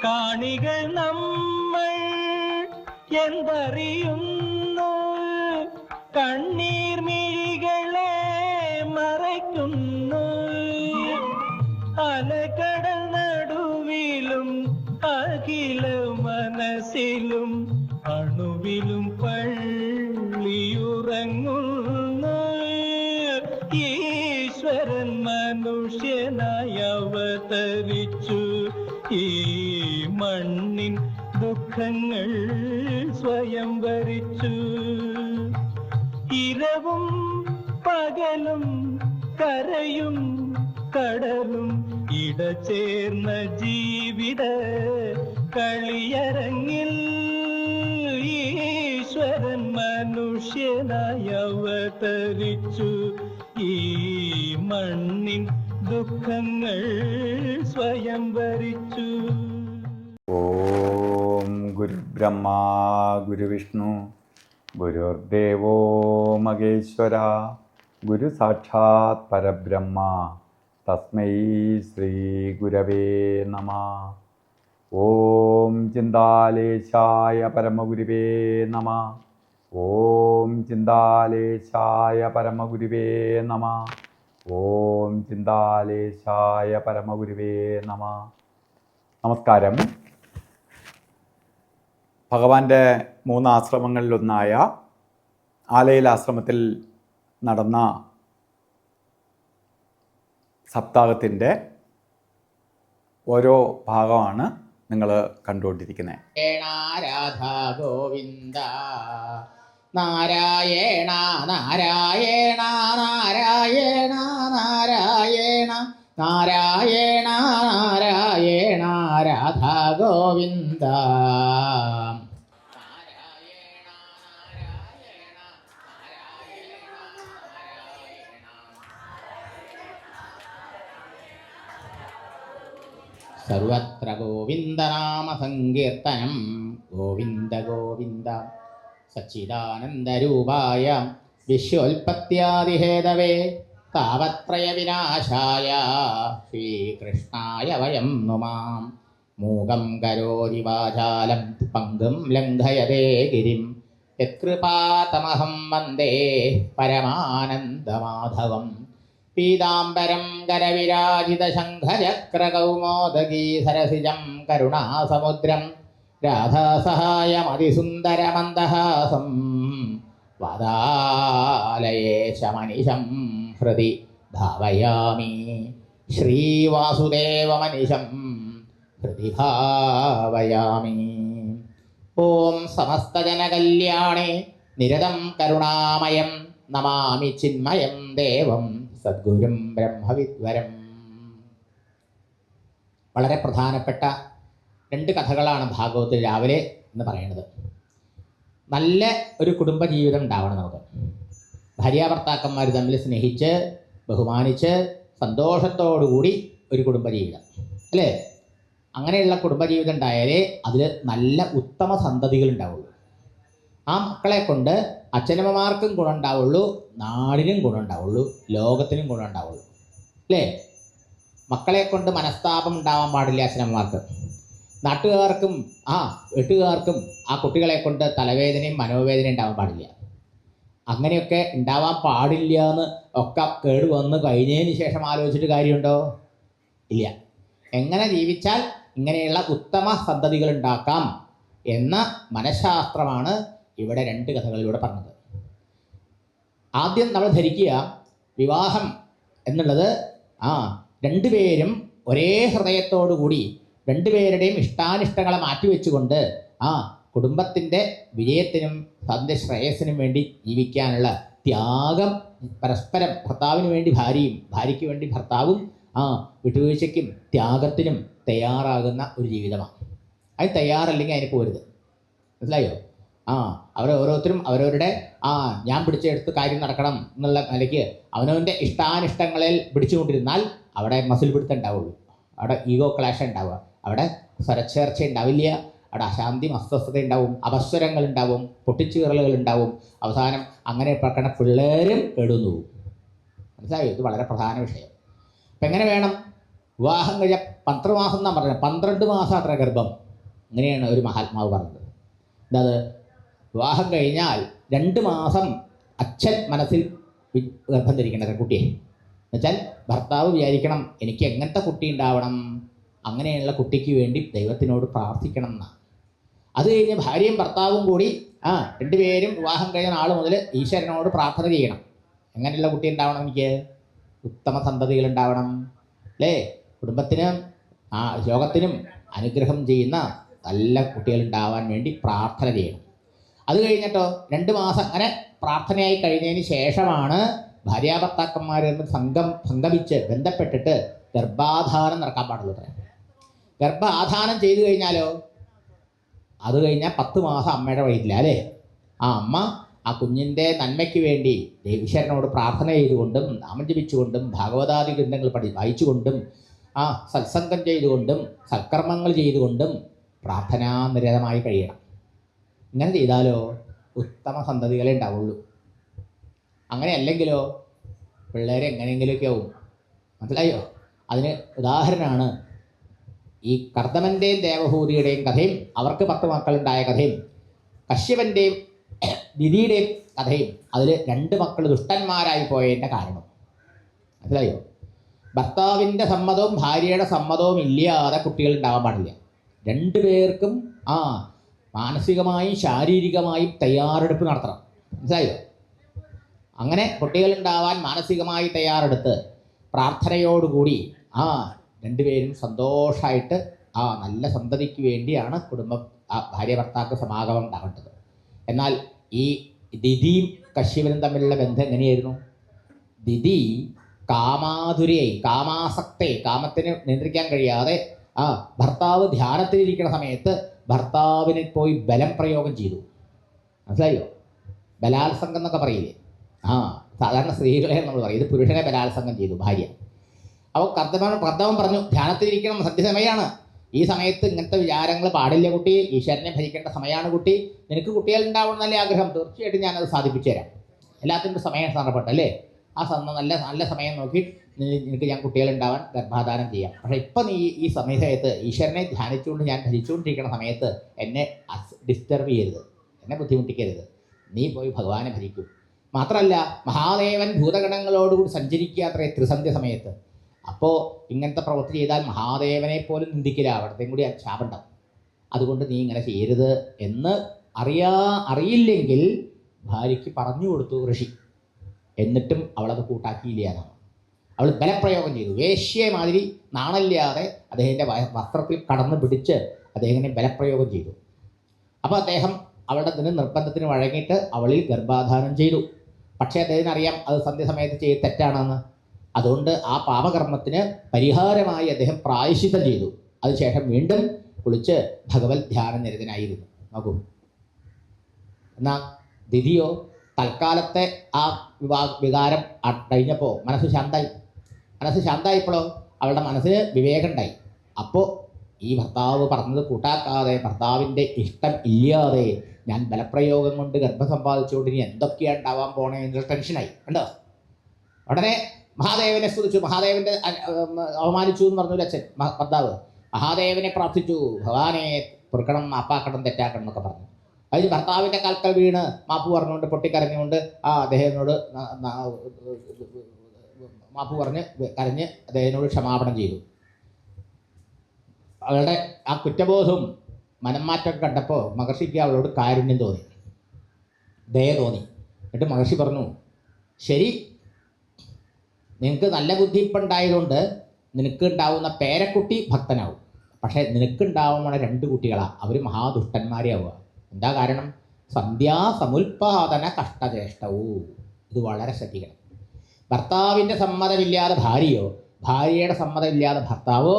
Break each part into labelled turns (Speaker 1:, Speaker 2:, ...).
Speaker 1: കാണികൾ നമ്മൾ എന്തറിയുന്നു, കണ്ണീർ മിഴികളെ മറയ്ക്കുന്നു. അലകടൽ നടുവിലും അഖില മനസ്സിലും അണുവിലും പള്ളിയുറങ്ങുന്നു. ഈശ്വരൻ മനുഷ്യനായി അവതരിച്ചു, ഈ മണ്ണിൻ ദുഃഖങ്ങൾ സ്വയം വരിച്ചു. ഇരവും പകലും കരയും കടലും ഇടചേർന്ന ജീവിത കളിയരങ്ങിൽ ഈശ്വരൻ മനുഷ്യനായി അവതരിച്ചു, ഈ മണ്ണിൻ ദുഃഖങ്ങൾ സ്വയം വരിച്ചു.
Speaker 2: ഓം ഗുരുബ്രഹ്മ ഗുരുവിഷ്ണു ഗുരുദേവോ മഹേശ്വര ഗുരു സാക്ഷാത് പരബ്രഹ്മ തസ്മൈ ശ്രീ ഗുരവേ നമഃ. ഓം ചിന്താലേശായ പരമഗുരുവേ നമഃ. ഓം ചിന്താലേശായ പരമഗുരുവേ നമഃ. ഓം ചിന്താലേശായ പരമഗുരുവേ നമഃ. നമസ്കാരം. ഭഗവാന്റെ 3 ആശ്രമങ്ങളിലൊന്നായ ആലയിൽ ആശ്രമത്തിൽ നടന്ന സപ്താഹത്തിൻ്റെ ഓരോ ഭാഗമാണ് നിങ്ങൾ കണ്ടുകൊണ്ടിരിക്കുന്നത്.
Speaker 3: രാധാ ഗോവിന്ദ നാരായണ നാരായണ നാരായണ നാരായണ നാരായണ നാരായണ രാധാ ഗോവിന്ദ. സർവത്ര ഗോവിന്ദനാമ സങ്കീർത്തനം. ഗോവിന്ദ ഗോവിന്ദ. സച്ചിദാനന്ദരൂപായ വിശ്വോൽപത്യാദിഹേതവേ താവത്രയ വിനാശായ ശ്രീകൃഷ്ണായ വയം നുമാം. മൂകം കരോതി വാചാലം പങ്കും ലംഘയതേ ഗിരിം യത്കൃപാതമഹം വന്ദേ പരമാനന്ദമാധവം. പീതാംബരം കരവിരാജിതശംഖചക്രകൗമോദഗീ സരസിജം കരുണാസമുദ്രം രാധാസഹായമതിസുന്ദരമന്ദഹാസം വാതാലയേശമനിശം ഹൃദി ഭാവയാമി. ശ്രീവാസുദേവമനിശം ഹൃദി ഭാവയാമി. ഓം സമസ്തജനകല്യാണേ നിരതം കരുണാമയം നമാമി ചിന്മയം ദേവം സദ്ഗുരും ബ്രഹ്മവിദ്വരം. വളരെ പ്രധാനപ്പെട്ട 2 കഥകളാണ് ഭാഗവത്തിൽ രാവിലെ എന്ന് പറയുന്നത്. നല്ല ഒരു കുടുംബജീവിതം ഉണ്ടാവണം നമുക്ക്. ഭാര്യാഭർത്താക്കന്മാർ തമ്മിൽ സ്നേഹിച്ച് ബഹുമാനിച്ച് സന്തോഷത്തോടുകൂടി ഒരു കുടുംബജീവിതം അല്ലേ? അങ്ങനെയുള്ള കുടുംബജീവിതം ഉണ്ടായാലേ അതിൽ നല്ല ഉത്തമ സന്തതികൾ ഉണ്ടാവുള്ളൂ. ആ മക്കളെ കൊണ്ട് അച്ഛനമ്മമാർക്കും ഗുണം ഉണ്ടാവുള്ളൂ, നാടിനും ഗുണം ഉണ്ടാവുള്ളൂ, ലോകത്തിനും ഗുണം ഉണ്ടാവുള്ളൂ അല്ലേ? മക്കളെ കൊണ്ട് മനസ്താപം ഉണ്ടാവാൻ പാടില്ല അച്ഛനമ്മമാർക്ക്. നാട്ടുകാർക്കും വീട്ടുകാർക്കും ആ കുട്ടികളെ കൊണ്ട് തലവേദനയും മനോവേദനയും ഉണ്ടാവാൻ പാടില്ല. അങ്ങനെയൊക്കെ ഉണ്ടാവാൻ പാടില്ല എന്ന് ഒക്കെ കേട് വന്ന് കഴിഞ്ഞതിന് ശേഷം ആലോചിച്ചിട്ട് കാര്യമുണ്ടോ? ഇല്ല. എങ്ങനെ ജീവിച്ചാൽ ഇങ്ങനെയുള്ള ഉത്തമ സന്തതികൾ ഉണ്ടാക്കാം എന്ന മനഃശാസ്ത്രമാണ് ഇവിടെ 2 കഥകളിലൂടെ പറഞ്ഞത്. ആദ്യം നമ്മൾ ധരിക്കുക, വിവാഹം എന്നുള്ളത് 2 പേരും ഒരേ ഹൃദയത്തോടു കൂടി 2 പേരുടെയും ഇഷ്ടാനിഷ്ടങ്ങളെ മാറ്റിവെച്ചുകൊണ്ട് കുടുംബത്തിൻ്റെ വിജയത്തിനും തൻ്റെ ശ്രേയസ്സിനും വേണ്ടി ജീവിക്കാനുള്ള ത്യാഗം, പരസ്പരം ഭർത്താവിന് വേണ്ടി ഭാര്യയും ഭാര്യയ്ക്ക് വേണ്ടി ഭർത്താവും വിട്ടുവീഴ്ചയ്ക്കും ത്യാഗത്തിനും തയ്യാറാകുന്ന ഒരു ജീവിതമാണ്. അതിന് തയ്യാറല്ലെങ്കിൽ അതിന് പോരുത്. മനസ്സിലായോ? അവരോരോരുത്തരും അവരവരുടെ ഞാൻ പിടിച്ചെടുത്ത് കാര്യം നടക്കണം എന്നുള്ള നിലയ്ക്ക് അവനവൻ്റെ ഇഷ്ടാനിഷ്ടങ്ങളിൽ പിടിച്ചുകൊണ്ടിരുന്നാൽ അവിടെ മസിൽ പിടുത്തം ഉണ്ടാവുള്ളൂ, അവിടെ ഈഗോ ക്ലാഷ് ഉണ്ടാവുക, അവിടെ സ്വരച്ചേർച്ച ഉണ്ടാവില്ല, അവിടെ അശാന്തി അസ്വസ്ഥത ഉണ്ടാവും, അപസ്വരങ്ങൾ ഉണ്ടാവും, പൊട്ടിച്ചീറലുകൾ ഉണ്ടാവും. അവസാനം അങ്ങനെ പറക്കണ പിള്ളേരും കേടുന്നു പോകും. മനസ്സിലായോ? ഇത് വളരെ പ്രധാന വിഷയം. അപ്പം എങ്ങനെ വേണം? വിവാഹം കഴിഞ്ഞ 12 മാസം എന്നാണ് പറഞ്ഞത്, 12 മാസം അത്ര ഗർഭം. അങ്ങനെയാണ് ഒരു മഹാത്മാവ് പറഞ്ഞത്. എന്താത്, വിവാഹം കഴിഞ്ഞാൽ 2 മാസം അച്ഛൻ മനസ്സിൽ ഗർഭം ധരിക്കേണ്ടത് കുട്ടിയെ. എന്നുവെച്ചാൽ ഭർത്താവ് വിചാരിക്കണം എനിക്ക് എങ്ങനത്തെ കുട്ടി ഉണ്ടാവണം, അങ്ങനെയുള്ള കുട്ടിക്ക് വേണ്ടി ദൈവത്തിനോട് പ്രാർത്ഥിക്കണം എന്നാണ്. അത് കഴിഞ്ഞ് ഭാര്യയും ഭർത്താവും കൂടി രണ്ടുപേരും വിവാഹം കഴിഞ്ഞ നാൾ മുതൽ ഈശ്വരനോട് പ്രാർത്ഥന ചെയ്യണം. എങ്ങനെയുള്ള കുട്ടി ഉണ്ടാവണം, എനിക്ക് ഉത്തമ സന്തതികൾ ഉണ്ടാവണം അല്ലേ, കുടുംബത്തിനും ലോകത്തിനും അനുഗ്രഹം ചെയ്യുന്ന നല്ല കുട്ടികൾ ഉണ്ടാവാൻ വേണ്ടി പ്രാർത്ഥന ചെയ്യണം. അത് കഴിഞ്ഞിട്ടോ 2 മാസം അങ്ങനെ പ്രാർത്ഥനയായി കഴിഞ്ഞതിന് ശേഷമാണ് ഭാര്യാഭർത്താക്കന്മാർ സംഗമിച്ച് ബന്ധപ്പെട്ടിട്ട് ഗർഭാധാനം നടക്കാൻ പാടുള്ളൂ. ഗർഭാധാനം ചെയ്തു കഴിഞ്ഞാലോ അത് കഴിഞ്ഞാൽ 10 മാസം അമ്മയുടെ വയറ്റില്ല അല്ലേ. ആ അമ്മ ആ കുഞ്ഞിൻ്റെ നന്മയ്ക്ക് വേണ്ടി ഈശ്വരനോട് പ്രാർത്ഥന ചെയ്തുകൊണ്ടും നാമം ജപിച്ചുകൊണ്ടും ഭാഗവതാദി ഗ്രന്ഥങ്ങൾ വായിച്ചുകൊണ്ടും സത്സംഗം ചെയ്തുകൊണ്ടും സൽക്കർമ്മങ്ങൾ ചെയ്തുകൊണ്ടും പ്രാർത്ഥനാനിരതമായി കഴിയണം. ഇങ്ങനെ ചെയ്താലോ ഉത്തമ സന്തതികളെ ഉണ്ടാവുള്ളൂ. അങ്ങനെ അല്ലെങ്കിലോ പിള്ളേരെ എങ്ങനെയെങ്കിലുമൊക്കെ ആവും. മനസ്സിലായോ? അതിന് ഉദാഹരണമാണ് ഈ കർദമൻ്റെയും ദേവഹൂതിയുടെയും കഥയും അവർക്ക് 10 മക്കളുണ്ടായ കഥയും കശ്യപൻ്റെയും ദിതിയുടെയും കഥയും. അതിൽ 2 മക്കൾ ദുഷ്ടന്മാരായി പോയതിൻ്റെ കാരണം മനസ്സിലായോ? ഭർത്താവിൻ്റെ സമ്മതവും ഭാര്യയുടെ സമ്മതവും ഇല്ലാതെ കുട്ടികൾ ഉണ്ടാവാൻ പാടില്ല. 2 പേർക്കും മാനസികമായും ശാരീരികമായും തയ്യാറെടുപ്പ് നടത്തണം. മനസ്സിലായോ? അങ്ങനെ കുട്ടികൾ ഉണ്ടാവാൻ മാനസികമായി തയ്യാറെടുത്ത് പ്രാർത്ഥനയോടുകൂടി 2 പേരും സന്തോഷമായിട്ട് നല്ല സന്തതിക്ക് വേണ്ടിയാണ് കുടുംബം ഭാര്യ ഭർത്താക്ക് സമാഗമം ഉണ്ടാവേണ്ടത്. എന്നാൽ ഈ ദിതിയും കശ്യപനും തമ്മിലുള്ള ബന്ധം എങ്ങനെയായിരുന്നു? ദിതി കാമാതുരയായി, കാമാസക്തയെ, കാമത്തിന് നിയന്ത്രിക്കാൻ കഴിയാതെ ഭർത്താവ് ധ്യാനത്തിലിരിക്കുന്ന സമയത്ത് ഭർത്താവിനെ പോയി ബലം പ്രയോഗം ചെയ്തു. മനസ്സിലായോ? ബലാത്സംഗം എന്നൊക്കെ പറയില്ലേ? സാധാരണ സ്ത്രീകളെ നമ്മൾ പറയും, ഇത് പുരുഷനെ ബലാത്സംഗം ചെയ്തു ഭാര്യ. അപ്പോൾ കർത്തവൻ പറഞ്ഞു ധ്യാനത്തിലിരിക്കണം, സന്ധ്യസമയമാണ്, ഈ സമയത്ത് ഇങ്ങനത്തെ വിചാരങ്ങൾ പാടില്ല കുട്ടി, ഈശ്വരനെ ഭരിക്കേണ്ട സമയമാണ് കുട്ടി, നിനക്ക് കുട്ടികൾ ഉണ്ടാവണമെന്നല്ലേ ആഗ്രഹം, തീർച്ചയായിട്ടും ഞാനത് സാധിപ്പിച്ചു തരാം, എല്ലാത്തിനും സമയം സാധനപ്പെട്ടല്ലേ, നല്ല സമയം നോക്കി നിനക്ക് ഞാൻ കുട്ടികളുണ്ടാവാൻ ഗർഭാധാനം ചെയ്യാം. പക്ഷേ ഇപ്പം നീ ഈ സമയത്ത് ഈശ്വരനെ ധ്യാനിച്ചുകൊണ്ട് ഞാൻ ഭരിച്ചുകൊണ്ടിരിക്കുന്ന സമയത്ത് എന്നെ ഡിസ്റ്റർബ് ചെയ്യരുത്, എന്നെ ബുദ്ധിമുട്ടിക്കരുത്, നീ പോയി ഭഗവാനെ ഭരിക്കൂ. മാത്രമല്ല മഹാദേവൻ ഭൂതഗണങ്ങളോടുകൂടി സഞ്ചരിക്കുക അത്രേ ത്രിസന്ധ്യ സമയത്ത്. അപ്പോൾ ഇങ്ങനത്തെ പ്രവൃത്തി ചെയ്താൽ മഹാദേവനെ പോലും നിന്ദിക്കില്ല, അവിടത്തെയും കൂടി ശാപുണ്ടാവും. അതുകൊണ്ട് നീ ഇങ്ങനെ ചെയ്യരുത് എന്ന് അറിയില്ലെങ്കിൽ ഭാര്യയ്ക്ക് പറഞ്ഞു കൊടുത്തു ഋഷി. എന്നിട്ടും അവളത് കൂട്ടാക്കിയില്ല എന്നാണ്. അവൾ ബലപ്രയോഗം ചെയ്തു, വേശ്യയെ മാതിരി നാണല്ലാതെ അദ്ദേഹത്തിൻ്റെ വസ്ത്രത്തിൽ കടന്നു പിടിച്ച് അദ്ദേഹത്തിനെ ബലപ്രയോഗം ചെയ്തു. അപ്പോൾ അദ്ദേഹം അവളുടെ നിർബന്ധത്തിന് വഴങ്ങിയിട്ട് അവളിൽ ഗർഭാധാനം ചെയ്തു. പക്ഷേ അദ്ദേഹത്തിന് അറിയാം അത് സന്ധ്യസമയത്ത് ചെയ്ത് തെറ്റാണെന്ന്. അതുകൊണ്ട് ആ പാപകർമ്മത്തിന് പരിഹാരമായി അദ്ദേഹം പ്രായശ്ചിത്തം ചെയ്തു. അതിനുശേഷം വീണ്ടും കുളിച്ച് ഭഗവത് ധ്യാന നിരതനായിരുന്നു. നോക്കൂ. എന്നാൽ ദിതിയോ തൽക്കാലത്തെ ആ വികാരം കഴിഞ്ഞപ്പോൾ മനസ്സ് ശാന്തമായപ്പോഴോ അവളുടെ മനസ്സിന് വിവേകം ഉണ്ടായി. അപ്പോൾ ഈ ഭർത്താവ് പറഞ്ഞത് കൂട്ടാക്കാതെ, ഭർത്താവിൻ്റെ ഇഷ്ടം ഇല്ലാതെ ഞാൻ ബലപ്രയോഗം കൊണ്ട് ഗർഭം സമ്പാദിച്ചുകൊണ്ട് ഇനി എന്തൊക്കെയാണ് ഉണ്ടാവാൻ പോണേ എന്നൊരു ടെൻഷനായി. കണ്ടോ? ഉടനെ മഹാദേവനെ സ്തുതിച്ചു, മഹാദേവൻ്റെ അവമാനിച്ചു എന്ന് പറഞ്ഞൊരു അച്ഛൻ ഭർത്താവ് മഹാദേവനെ പ്രാർത്ഥിച്ചു, ഭഗവാനെ പൊറുക്കണം, മാപ്പാക്കണം, തെറ്റാക്കണം എന്നൊക്കെ പറഞ്ഞു. അതിന് ഭർത്താവിൻ്റെ കാൽക്കൽ വീണ് മാപ്പ് പറഞ്ഞുകൊണ്ട് പൊട്ടിക്കരഞ്ഞുകൊണ്ട് അദ്ദേഹത്തിനോട് മാപ്പ് പറഞ്ഞ് കരഞ്ഞ് അദ്ദേഹത്തിനോട് ക്ഷമാപണം ചെയ്തു. അവളുടെ ആ കുറ്റബോധവും മനംമാറ്റം കണ്ടപ്പോൾ മഹർഷിക്ക് അവളോട് കാരുണ്യം തോന്നി, ദയ തോന്നി. എന്നിട്ട് മഹർഷി പറഞ്ഞു, ശരി, നിനക്ക് നല്ല ബുദ്ധി ഇപ്പം ഉണ്ടായതുകൊണ്ട് നിനക്ക് ഉണ്ടാവുന്ന പേരക്കുട്ടി ഭക്തനാവും. പക്ഷേ നിനക്കുണ്ടാവുന്ന 2 കുട്ടികളാണ്, അവർ മഹാദുഷ്ടന്മാരെ ആവുക. എന്താ കാരണം? സന്ധ്യാസമുൽപാദന കഷ്ടചേഷ്ടവും. ഇത് വളരെ ശ്രദ്ധിക്കണം. ഭർത്താവിൻ്റെ സമ്മതമില്ലാതെ ഭാര്യയോ, ഭാര്യയുടെ സമ്മതമില്ലാതെ ഭർത്താവോ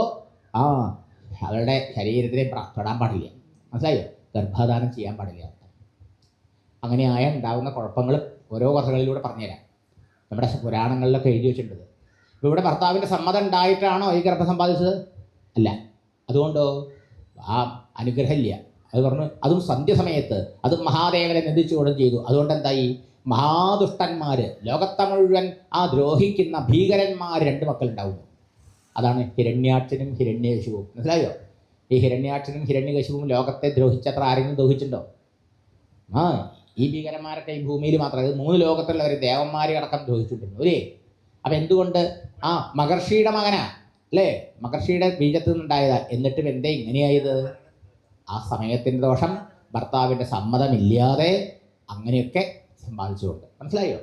Speaker 3: അവരുടെ ശരീരത്തിനെ തൊടാൻ പാടില്ല. മനസ്സിലായോ? ഗർഭാധാനം ചെയ്യാൻ പാടില്ല. അങ്ങനെയായ ഉണ്ടാകുന്ന കുഴപ്പങ്ങൾ ഓരോ കഥകളിലൂടെ പറഞ്ഞുതരാം. നമ്മുടെ പുരാണങ്ങളിലൊക്കെ എഴുതി വെച്ചിട്ടുണ്ട്. ഇപ്പോൾ ഇവിടെ ഭർത്താവിൻ്റെ സമ്മതം ഉണ്ടായിട്ടാണോ ഈ ഗർഭം സമ്പാദിച്ചത്? അല്ല. അതുകൊണ്ടോ അനുഗ്രഹമില്ല. അത് പറഞ്ഞു, അതും സന്ധ്യസമയത്ത്, അതും മഹാദേവനെ നിന്ദിച്ചുകൊണ്ടും ചെയ്തു. അതുകൊണ്ട് എന്തായി? മഹാദുഷ്ടന്മാർ, ലോകത്തെ മുഴുവൻ ദ്രോഹിക്കുന്ന ഭീകരന്മാർ 2 മക്കളുണ്ടാവുന്നു. അതാണ് ഹിരണ്യാക്ഷനും ഹിരണ്യകശിപുവും. മനസ്സിലായോ? ഈ ഹിരണ്യാക്ഷനും ഹിരണ്യകശിപുവും ലോകത്തെ ദ്രോഹിച്ചത്ര ആരെങ്കിലും ദ്രോഹിച്ചിട്ടുണ്ടോ? ഈ ഭീകരന്മാരൊക്കെ ഈ ഭൂമിയിൽ മാത്രം, അത് 3 ലോകത്തുള്ളവർ ദേവന്മാരെ അടക്കം ദ്രോഹിച്ചിട്ടുണ്ട് അല്ലേ? അപ്പം എന്തുകൊണ്ട്? മഹർഷിയുടെ മകനാ അല്ലേ? മഹർഷിയുടെ ബീജത്തിൽ നിന്നുണ്ടായതാ. എന്നിട്ടും എന്തേ ഇങ്ങനെയായത്? ആ സമയത്തിൻ്റെ ദോഷം, ഭർത്താവിൻ്റെ സമ്മതമില്ലാതെ അങ്ങനെയൊക്കെ സമ്പാദിച്ചുകൊണ്ട്. മനസ്സിലായോ?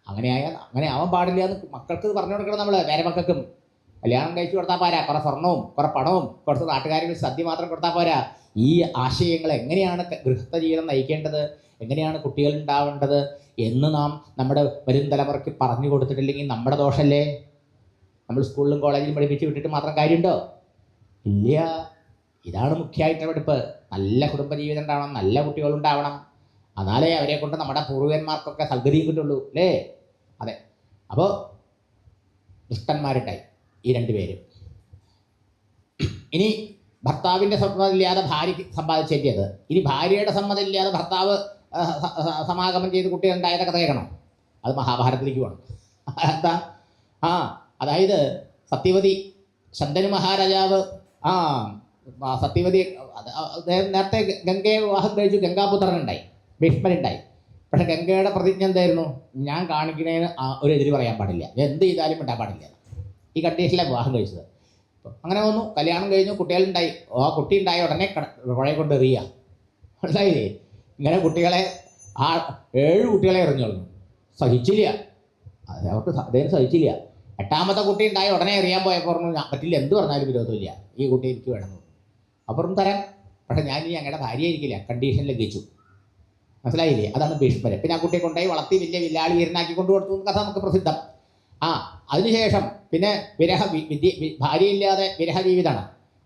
Speaker 3: അങ്ങനെ ആവാൻ പാടില്ല എന്ന് മക്കൾക്ക് പറഞ്ഞു കൊടുക്കണം. നമ്മൾ വേറെ മക്കൾക്കും കല്യാണം കഴിച്ചു കൊടുത്താൽ പോരാ, കുറെ സ്വർണവും കുറെ പണവും കുറച്ച് നാട്ടുകാരിൽ സദ്യ മാത്രം കൊടുത്താൽ പോരാ. ഈ ആശയങ്ങൾ എങ്ങനെയാണ് ഗൃഹസ്ഥ ജീവിതം നയിക്കേണ്ടത്, എങ്ങനെയാണ് കുട്ടികൾ ഉണ്ടാവേണ്ടത് എന്ന് നാം നമ്മുടെ വരും തലമുറയ്ക്ക് പറഞ്ഞു കൊടുത്തിട്ടില്ലെങ്കിൽ നമ്മുടെ ദോഷമല്ലേ? നമ്മൾ സ്കൂളിലും കോളേജിലും പഠിപ്പിച്ച് വിട്ടിട്ട് മാത്രം കാര്യമുണ്ടോ? ഇല്ല. ഇതാണ് മുഖ്യമായിട്ടുള്ള പഠിപ്പ്. നല്ല കുടുംബജീവിതം ഉണ്ടാവണം, നല്ല കുട്ടികളുണ്ടാവണം. എന്നാലേ അവരെ കൊണ്ട് നമ്മുടെ പൂർവികന്മാർക്കൊക്കെ സൗകര്യം കിട്ടുള്ളൂ അല്ലേ? അതെ. അപ്പോൾ ദുഷ്ടന്മാരുണ്ടായി ഈ 2 പേര്. ഇനി ഭർത്താവിൻ്റെ സമ്മതമില്ലാതെ ഭാര്യ സമ്പാദിച്ചേറ്റിയത്, ഇനി ഭാര്യയുടെ സമ്മതമില്ലാതെ ഭർത്താവ് സമാഗമം ചെയ്ത് കുട്ടികളുണ്ടായത് കഥ കേൾക്കണം. അത് മഹാഭാരതത്തിലേക്ക് പോകണം. എന്താ? അതായത് സത്യവതി, ശന്തനു മഹാരാജാവ് സത്യവതി നേരത്തെ ഗംഗയെ വിവാഹം കഴിച്ചു, ഗംഗാപുത്രനുണ്ടായി, ഭീഷ്മനുണ്ടായി. പക്ഷെ ഗംഗയുടെ പ്രതിജ്ഞ എന്തായിരുന്നു? ഞാൻ കാണിക്കുന്നതിന് ഒരു എതിര് പറയാൻ പാടില്ല, എന്ത് ചെയ്താലും ഉണ്ടാൻ പാടില്ല. ഈ കണ്ടീഷനിലാണ് വിവാഹം കഴിച്ചത്. അങ്ങനെ വന്നു, കല്യാണം കഴിഞ്ഞു, കുട്ടികളുണ്ടായി. കുട്ടി ഉണ്ടായ ഉടനെ പുഴയെ കൊണ്ട് എറിയുക. മനസ്സിലായില്ലേ? ഇങ്ങനെ കുട്ടികളെ 7 കുട്ടികളെ എറിഞ്ഞോളൂ. സഹിച്ചില്ല, അവർക്ക് അദ്ദേഹം സഹിച്ചില്ല. 8ാമത്തെ കുട്ടി ഉണ്ടായി ഉടനെ എറിയാൻ പോയപ്പോൾ പറഞ്ഞു, ഞാൻ പറ്റില്ല, എന്ത് പറഞ്ഞാലും വിരോധമില്ല, ഈ കുട്ടി എനിക്ക് വേണമെന്ന്. അപ്പുറം തരാം, പക്ഷെ ഞാൻ ഇനി ഞങ്ങളുടെ ഭാര്യ ആയിരിക്കില്ല, കണ്ടീഷൻ ലംഘിച്ചു. മനസ്സിലായില്ലേ? അതാണ് ഭീഷ്മര്. പിന്നെ ആ കുട്ടിയെ കൊണ്ടുപോയി വളർത്തി വലിയ വില്ലാളി വീരനാക്കി കൊണ്ടുകൊടുത്തു എന്ന കഥ നമുക്ക് പ്രസിദ്ധം. അതിനുശേഷം പിന്നെ ഭാര്യയില്ലാതെ വിരഹ ജീവിതമാണ്.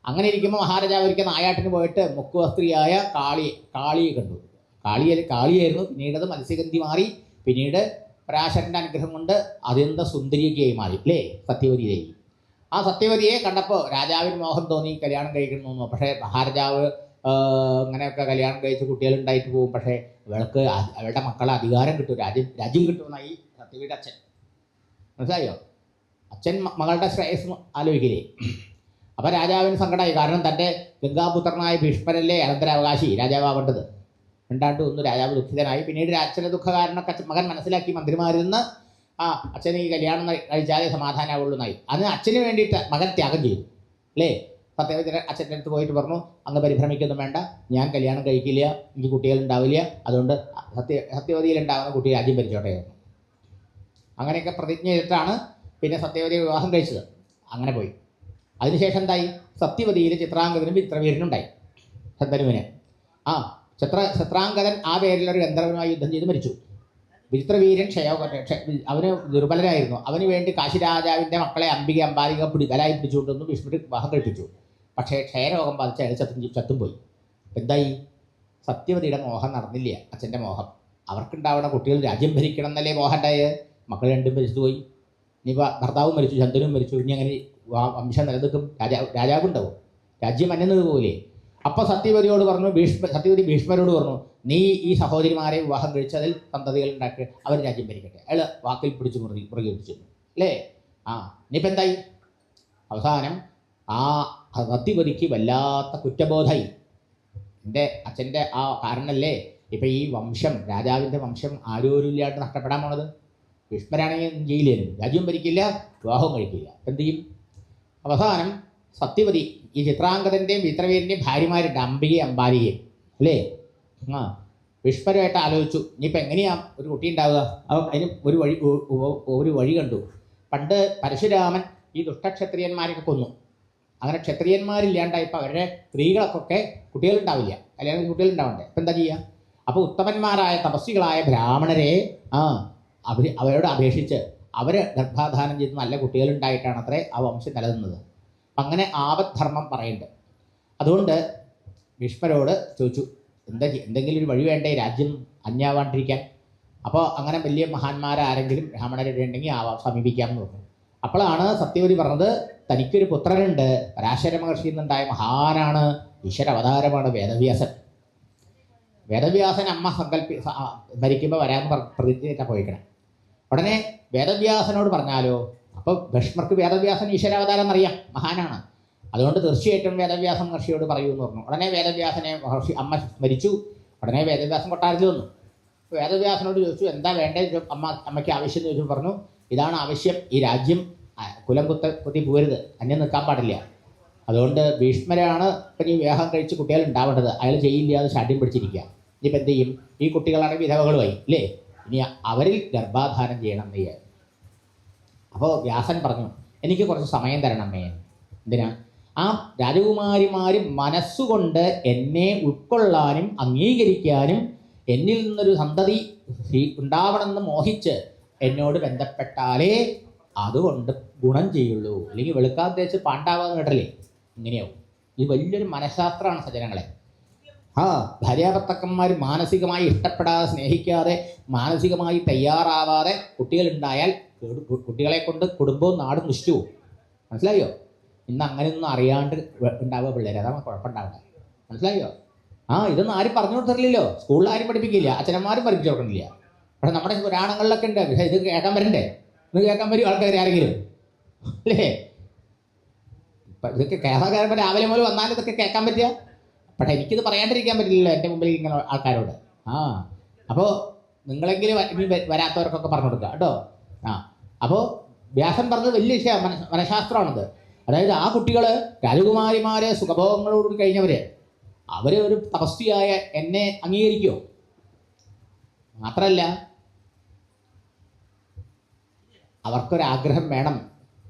Speaker 3: അങ്ങനെ ഇരിക്കുമ്പോൾ മഹാരാജാവ് ഒരിക്കൽ നായാട്ടിന് പോയിട്ട് മുക്കുവസ്ത്രീയായ കാളിയെ കണ്ടു. കാളിയായിരുന്നു, പിന്നീട് അത് മത്സ്യഗന്ധി മാറി, പിന്നീട് പരാശരൻ്റെ അനുഗ്രഹം കൊണ്ട് അത്യന്ത സുന്ദരിയൊക്കെയായി മാറി അല്ലേ? സത്യവതി ദേവി. ആ സത്യവതിയെ കണ്ടപ്പോൾ രാജാവിന് മോഹം തോന്നി, കല്യാണം കഴിക്കണമെന്നു. പക്ഷേ മഹാരാജാവ് അങ്ങനെയൊക്കെ കല്യാണം കഴിച്ച് കുട്ടികളുണ്ടായിട്ട് പോകും. പക്ഷേ അവളുടെ മക്കളെ അധികാരം കിട്ടും, രാജ്യം കിട്ടുമെന്നായി സത്യവതിയുടെ അച്ഛൻ. മനസ്സിലായോ? അച്ഛൻ മകളുടെ ശ്രേയസ് ആലോചിക്കില്ലേ? അപ്പം രാജാവിന് സങ്കടമായി. കാരണം തൻ്റെ ഗംഗാപുത്രനായ ഭീഷ്മരല്ലേ അനന്തരാവകാശി, രാജാവാവേണ്ടത്. രണ്ടാണ്ട് ഒന്ന് രാജാവ് ദുഃഖിതനായി. പിന്നീട് അച്ഛൻ്റെ ദുഃഖകാരണമൊക്കെ മകൻ മനസ്സിലാക്കി മന്ത്രിമാരിൽ നിന്ന് അച്ഛന് ഈ കല്യാണം കഴിച്ചാലേ സമാധാനമാവുള്ളൂ എന്നായി. അതിന് അച്ഛന് വേണ്ടിയിട്ട് മകൻ ത്യാഗം ചെയ്തു അല്ലേ? സത്യവതി അച്ഛൻ്റെ അടുത്ത് പോയിട്ട് പറഞ്ഞു, അങ്ങ് പരിഭ്രമിക്കൊന്നും വേണ്ട, ഞാൻ കല്യാണം കഴിക്കില്ല, എനിക്ക് കുട്ടികളുണ്ടാവില്ല, അതുകൊണ്ട് സത്യവതിയിലുണ്ടാകുന്ന കുട്ടി രാജ്യം ഭരിച്ചോട്ടെ. അങ്ങനെയൊക്കെ പ്രതിജ്ഞ ചെയ്തിട്ടാണ് പിന്നെ സത്യവതിയെ വിവാഹം കഴിച്ചത്. അങ്ങനെ പോയി. അതിനുശേഷം എന്തായി? സത്യവതിയിൽ ചിത്രാംഗതനും ചിത്രവീരനുണ്ടായി. ശന്തനുവിന് ചിത്രാംഗതൻ ആ പേരിലൊരു ഗന്ധർവനുമായി യുദ്ധം ചെയ്ത് മരിച്ചു. ചിത്രവീരൻ അവന് ദുർബലനായിരുന്നു. അവന് വേണ്ടി കാശിരാജാവിൻ്റെ മക്കളെ അംബാലിക ബലായി പിടിച്ചുകൊണ്ടൊന്ന് ഭീഷ്മർ വിവാഹം കഴിപ്പിച്ചു. പക്ഷേ ക്ഷയരോഗം ബാധിച്ച് അയാൾ ചത്തും പോയി. എന്തായി? സത്യവതിയുടെ മോഹം നടന്നില്ല, അച്ഛൻ്റെ മോഹം. അവർക്കുണ്ടാവുന്ന കുട്ടികൾ രാജ്യം ഭരിക്കണം എന്നല്ലേ മോഹം ഉണ്ടായത്. മക്കൾ 2 മരിച്ചു പോയി. ഇനിയിപ്പോൾ ഭർത്താവും മരിച്ചു, ശന്തനും മരിച്ചു. ഇനി അങ്ങനെ വംശം നിലനിൽക്കും, രാജാവുണ്ടാവും, രാജ്യം അന്യുന്നത് പോകില്ലേ? അപ്പോൾ സത്യവതിയോട് പറഞ്ഞു, സത്യവതി ഭീഷ്മരോട് പറഞ്ഞു, നീ ഈ സഹോദരിമാരെ വിവാഹം കഴിച്ചതിൽ സന്തതികൾ ഉണ്ടാക്കി അവർ രാജ്യം ഭരിക്കട്ടെ. അയാൾ വാക്കിൽ പിടിച്ച് മുറുകി പിടിച്ചു അല്ലേ? ഇനിയിപ്പോൾ എന്തായി? അവസാനം സത്യവതിക്ക് വല്ലാത്ത കുറ്റബോധമായി. എൻ്റെ അച്ഛൻ്റെ കാരണല്ലേ ഇപ്പം ഈ വംശം, രാജാവിൻ്റെ വംശം ആരോരുമില്ലാണ്ട് നഷ്ടപ്പെടാൻ പോണത്. ഭീഷ്മരാണെങ്കിൽ ജയിലിലും രാജ്യം ഭരിക്കില്ല, വിവാഹവും കഴിക്കില്ല. എന്ത് ചെയ്യും? അവസാനം സത്യവതി ഈ ചിത്രാംഗതൻ്റെയും ചിത്രവീരൻ്റെയും ഭാര്യമാരുണ്ട്, അംബാലികയും അല്ലേ? ഭീഷ്മരുമായിട്ട് ആലോചിച്ചു, ഇനിയിപ്പോൾ എങ്ങനെയാണ് ഒരു കുട്ടി ഉണ്ടാവുക? അതിന് ഒരു വഴി കണ്ടു. പണ്ട് പരശുരാമൻ ഈ ദുഷ്ടക്ഷത്രിയന്മാരൊക്കെ കൊന്നു. അങ്ങനെ ക്ഷത്രിയന്മാരില്ലാണ്ടായപ്പോൾ അവരുടെ സ്ത്രീകൾക്കൊക്കെ കുട്ടികളുണ്ടാവില്ല, കല്യാണം കുട്ടികളുണ്ടാവണ്ടേ. അപ്പം എന്താ ചെയ്യുക? അപ്പോൾ ഉത്തമന്മാരായ തപസ്വികളായ ബ്രാഹ്മണരെ അവരോട് അപേക്ഷിച്ച് അവർ ഗർഭാധാനം ചെയ്ത് നല്ല കുട്ടികളുണ്ടായിട്ടാണ് അത്രേ ആ വംശം നിലനിന്നത്. അങ്ങനെ ആപദ്ധർമ്മം പറയുന്നുണ്ട്. അതുകൊണ്ട് ഭീഷ്മരോട് ചോദിച്ചു, എന്തെങ്കിലും ഒരു വഴി വേണ്ടേ രാജ്യം അന്യാവാണ്ടിരിക്കാൻ? അപ്പോൾ അങ്ങനെ വലിയ മഹാന്മാരാരെങ്കിലും ബ്രാഹ്മണരുടെ ഉണ്ടെങ്കിൽ സമീപിക്കാമെന്ന് പറഞ്ഞു. അപ്പോഴാണ് സത്യവതി പറഞ്ഞത്, തനിക്കൊരു പുത്രനുണ്ട്, പരാശര മഹർഷിയിൽ നിന്നുണ്ടായ മഹാനാണ്, ഈശ്വരാവതാരമാണ് വേദവ്യാസൻ. വേദവ്യാസൻ അമ്മ മരിക്കുമ്പോൾ വരാമെന്ന് പ്രതിജ്ഞ പോയിക്കണം. ഉടനെ വേദവ്യാസനോട് പറഞ്ഞാലോ? അപ്പോൾ ഭീഷ്മർക്ക് വേദവ്യാസൻ ഈശ്വരാവതാരം എന്നറിയാം, മഹാനാണ്. അതുകൊണ്ട് തീർച്ചയായിട്ടും വേദവ്യാസം മഹർഷിയോട് പറയൂ എന്ന് പറഞ്ഞു. ഉടനെ വേദവ്യാസനെ മഹർഷി, അമ്മ മരിച്ചു, ഉടനെ വേദവ്യാസം കൊട്ടാരത്തിൽ വന്നു. വേദവ്യാസനോട് ചോദിച്ചു എന്താ വേണ്ടത്, അമ്മയ്ക്ക് ആവശ്യം എന്ന് ചോദിച്ചു. പറഞ്ഞു ഇതാണ് ആവശ്യം, ഈ രാജ്യം കുലം കുത്തി പോരുത്, അന്യം നിൽക്കാൻ പാടില്ല. അതുകൊണ്ട് ഭീഷ്മരാണ് ഇപ്പം ഈ വിവാഹം കഴിച്ച് കുട്ടികൾ ഉണ്ടാവേണ്ടത്, അയാൾ ചെയ്യില്ല, അത് ശാഠ്യം പിടിച്ചിരിക്കുക. ഇനിയിപ്പോൾ എന്ത് ചെയ്യും, ഈ കുട്ടികളാണെങ്കിൽ വിധവകളുമായി അല്ലേ, ഇനി അവരിൽ ഗർഭാധാനം ചെയ്യണം എന്ന് ചെയ്യാൻ. അപ്പോൾ വ്യാസൻ പറഞ്ഞു എനിക്ക് കുറച്ച് സമയം തരണം അമ്മേ. എന്തിനാ? ആ രാജകുമാരിമാർ മനസ്സുകൊണ്ട് എന്നെ ഉൾക്കൊള്ളാനും അംഗീകരിക്കാനും എന്നിൽ നിന്നൊരു സന്തതി ഉണ്ടാവണമെന്ന് മോഹിച്ച് എന്നോട് ബന്ധപ്പെട്ടാലേ അതുകൊണ്ട് ഗുണം ചെയ്യുള്ളൂ. അല്ലെങ്കിൽ വെളുക്കാൻ തേച്ച് പാണ്ടാവാന്ന് കേട്ടല്ലേ, ഇങ്ങനെയാവും. ഇത് വലിയൊരു മനഃശാസ്ത്രമാണ് സജ്ജനങ്ങളെ. ഭാര്യാഭർത്താക്കന്മാർ മാനസികമായി ഇഷ്ടപ്പെടാതെ, സ്നേഹിക്കാതെ, മാനസികമായി തയ്യാറാവാതെ കുട്ടികളുണ്ടായാൽ കുട്ടികളെ കൊണ്ട് കുടുംബവും നാടും നശിച്ചു പോകും. മനസ്സിലായോ? ഇന്ന് അങ്ങനെയൊന്നും അറിയാണ്ട് ഉണ്ടാവുക പിള്ളേർ, അതാണ് കുഴപ്പമുണ്ടാവുക. മനസ്സിലായോ? ഇതൊന്നും ആരും പറഞ്ഞു കൊടുത്തിട്ടില്ലല്ലോ, സ്കൂളിൽ ആരും പഠിപ്പിക്കില്ല, അച്ഛനന്മാരും പഠിപ്പിച്ചു കൊടുക്കണില്ല. പക്ഷെ നമ്മുടെ പുരാണങ്ങളിലൊക്കെ ഉണ്ട്. പക്ഷേ ഇത് കേൾക്കാൻ വരണ്ടേ? ഇത് കേൾക്കാൻ വരും ആൾക്കാർ ആരെങ്കിലും അല്ലേ? ഇതൊക്കെ കേൾക്കാൻ രാവിലെ മുതൽ വന്നാലും ഇതൊക്കെ കേൾക്കാൻ പറ്റുക. പക്ഷേ എനിക്കിത് പറയാണ്ടിരിക്കാൻ പറ്റില്ലല്ലോ എൻ്റെ മുമ്പിൽ ഇങ്ങനെ ആൾക്കാരോട്. അപ്പോൾ നിങ്ങളെങ്കിലും ഇനി വരാത്തവർക്കൊക്കെ പറഞ്ഞു കൊടുക്കുക കേട്ടോ. അപ്പോൾ വ്യാസൻ പറഞ്ഞത് വലിയ വിഷയമാണ്, മനഃശാസ്ത്രമാണിത്. അതായത് ആ കുട്ടികൾ രാജകുമാരിമാരെ സുഖഭോഗങ്ങളോടുകൂടി കഴിഞ്ഞവർ, അവർ ഒരു തപസ്വിയായ എന്നെ അംഗീകരിക്കുമോ? മാത്രമല്ല അവർക്കൊരാഗ്രഹം വേണം,